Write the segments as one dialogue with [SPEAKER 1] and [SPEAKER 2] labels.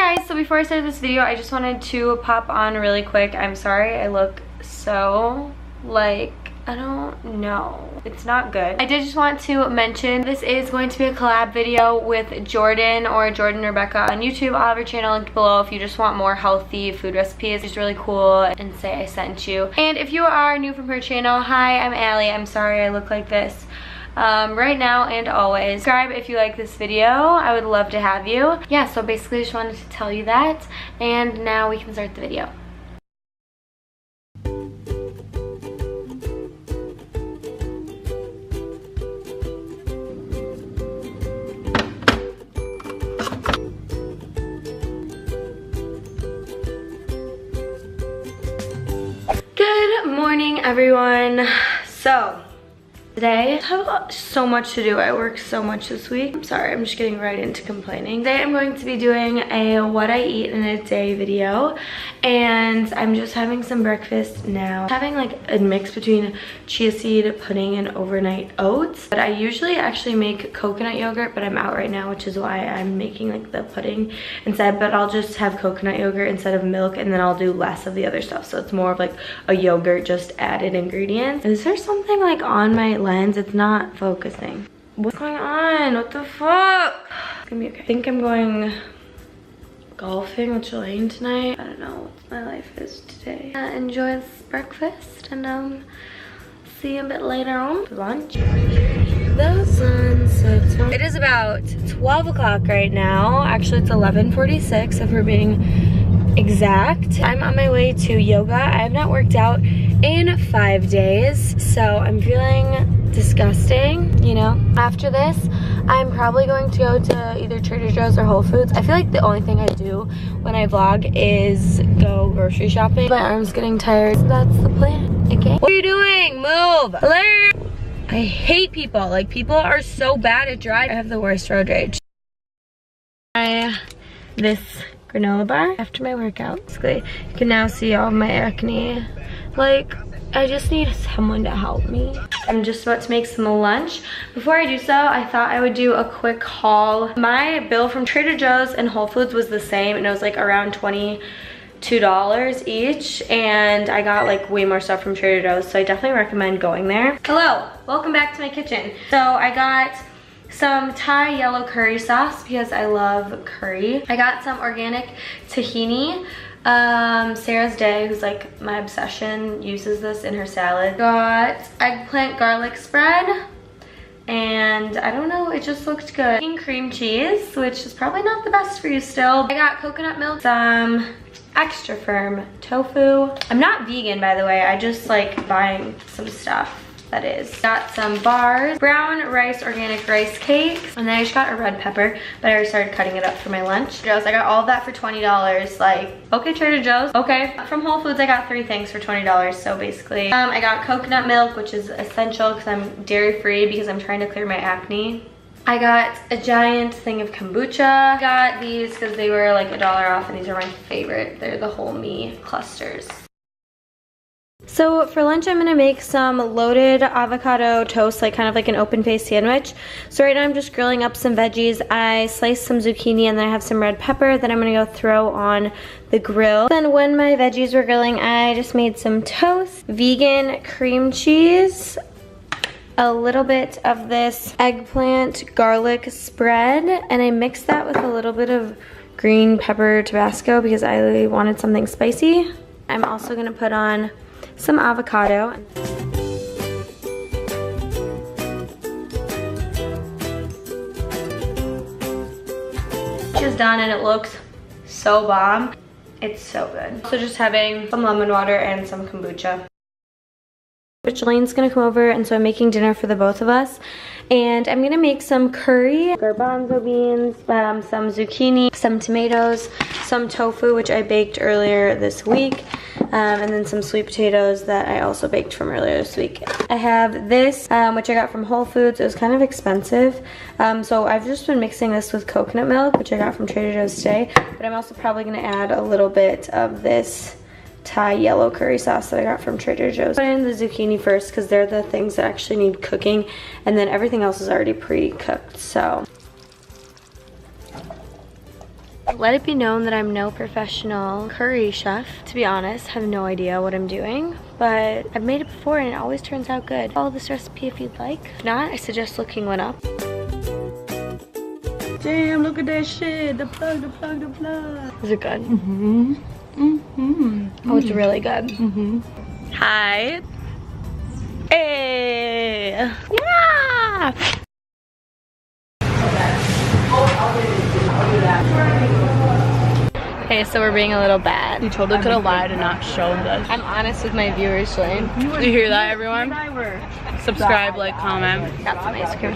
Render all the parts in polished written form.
[SPEAKER 1] guys, so before I start this video, I just wanted to pop on really quick. I'm sorry I look so like, I don't know, it's not good. I did just want to mention this is going to be a collab video with Jordan or Jordan Rebecca on YouTube. I'll have her channel linked below if you just want more healthy food recipes. It's really cool, and say I sent you. And if you are new from her channel, hi, I'm Allie. I'm sorry I look like this. Right now and always. Subscribe if you like this video. I would love to have you. Yeah, so basically just wanted to tell you that, and now we can start the video. Good morning, everyone. So today, I have so much to do. I worked so much this week. I'm sorry, I'm just getting right into complaining. Today I'm going to be doing a what I eat in a day video, and I'm just having some breakfast now. Having like a mix between chia seed pudding and overnight oats. But I usually actually make coconut yogurt, but I'm out right now, which is why I'm making like the pudding instead. But I'll just have coconut yogurt instead of milk, and then I'll do less of the other stuff. So it's more of like a yogurt, just added ingredients. Is there something like on my lens? It's not focusing. What's going on? What the fuck? It's gonna be okay. I think I'm going golfing with Jelaine tonight. I don't know what my life is today. Enjoy this breakfast, and see you a bit later on for lunch. The sun sets. It is about 12 o'clock right now. Actually, it's 11:46 if we're being exact. I'm on my way to yoga. I have not worked out in 5 days, so I'm feeling disgusting, you know. After this, I'm probably going to go to either Trader Joe's or Whole Foods. I feel like the only thing I do when I vlog is go grocery shopping. My arm's getting tired, so that's the plan, okay? What are you doing? Move! Alert! I hate people. Like, people are so bad at driving. I have the worst road rage. This granola bar after my workout. Basically, you can now see all of my acne. Like, I just need someone to help me. I'm just about to make some lunch. Before I do so, I thought I would do a quick haul. My bill from Trader Joe's and Whole Foods was the same, and it was like around $22 each, and I got like way more stuff from Trader Joe's, so I definitely recommend going there. Hello, welcome back to my kitchen. So I got some Thai yellow curry sauce because I love curry. I got some organic tahini. Sarah's Day, who's like my obsession, uses this in her salad. Got eggplant garlic spread, and I don't know, it just looked good. Cream cheese, which is probably not the best for you still. I got coconut milk, some extra firm tofu. I'm not vegan, by the way, I just like buying some stuff that is. Got some bars, brown rice organic rice cakes, and then I just got a red pepper, but I already started cutting it up for my lunch. I got all of that for $20. Like, okay, Trader Joe's, okay. From Whole Foods, I got 3 things for $20, so basically. I got coconut milk, which is essential because I'm dairy free because I'm trying to clear my acne. I got a giant thing of kombucha. I got these because they were like $1 off, and these are my favorite. They're the whole me clusters. So for lunch, I'm gonna make some loaded avocado toast, like kind of like an open faced sandwich. So right now I'm just grilling up some veggies. I sliced some zucchini, and then I have some red pepper that I'm gonna go throw on the grill. Then when my veggies were grilling, I just made some toast, vegan cream cheese, a little bit of this eggplant garlic spread, and I mixed that with a little bit of green pepper Tabasco because I wanted something spicy. I'm also gonna put on some avocado. It's done, and it looks so bomb. It's so good. Also just having some lemon water and some kombucha. Jelaine's gonna come over, and so I'm making dinner for the both of us. And I'm gonna make some curry, garbanzo beans, some zucchini, some tomatoes, some tofu, which I baked earlier this week, and then some sweet potatoes that I also baked from earlier this week. I have this, which I got from Whole Foods. It was kind of expensive, so I've just been mixing this with coconut milk, which I got from Trader Joe's today, but I'm also probably gonna add a little bit of this Thai yellow curry sauce that I got from Trader Joe's. Put in the zucchini first because they're the things that actually need cooking, and then everything else is already pre-cooked, so. Let it be known that I'm no professional curry chef. To be honest, I have no idea what I'm doing, but I've made it before and it always turns out good. Follow this recipe if you'd like. If not, I suggest looking one up.
[SPEAKER 2] Damn, look at that shit. The plug, the plug, the plug.
[SPEAKER 1] Is it good?
[SPEAKER 2] Mm-hmm. Mm-hmm.
[SPEAKER 1] Oh, it's really good.
[SPEAKER 2] Mm-hmm. Hi. Hey. Yeah.
[SPEAKER 1] Okay, so we're being a little bad.
[SPEAKER 2] You totally could have lied and not shown us.
[SPEAKER 1] I'm honest with my viewers, Shalane.
[SPEAKER 2] You hear that, everyone? Subscribe, like, comment.
[SPEAKER 1] Got some ice cream.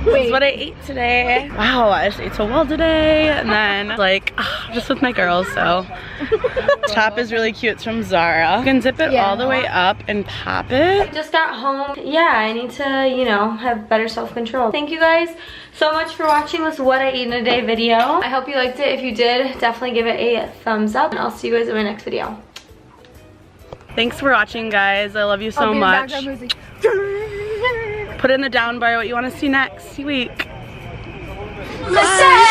[SPEAKER 2] This is what I ate today. Wow, I just ate so well today. And then, like, just with my girls, so. Top is really cute. It's from Zara. You can zip it all the way up and pop it.
[SPEAKER 1] Just got home. Yeah, I need to, you know, have better self-control. Thank you guys so much for watching this What I Eat in a Day video. I hope you liked it. If you did, definitely give it a thumbs up. And I'll see you guys in my next video.
[SPEAKER 2] Thanks for watching, guys. I love you so much. Put in the down bar what you want to see next week.
[SPEAKER 1] Bye.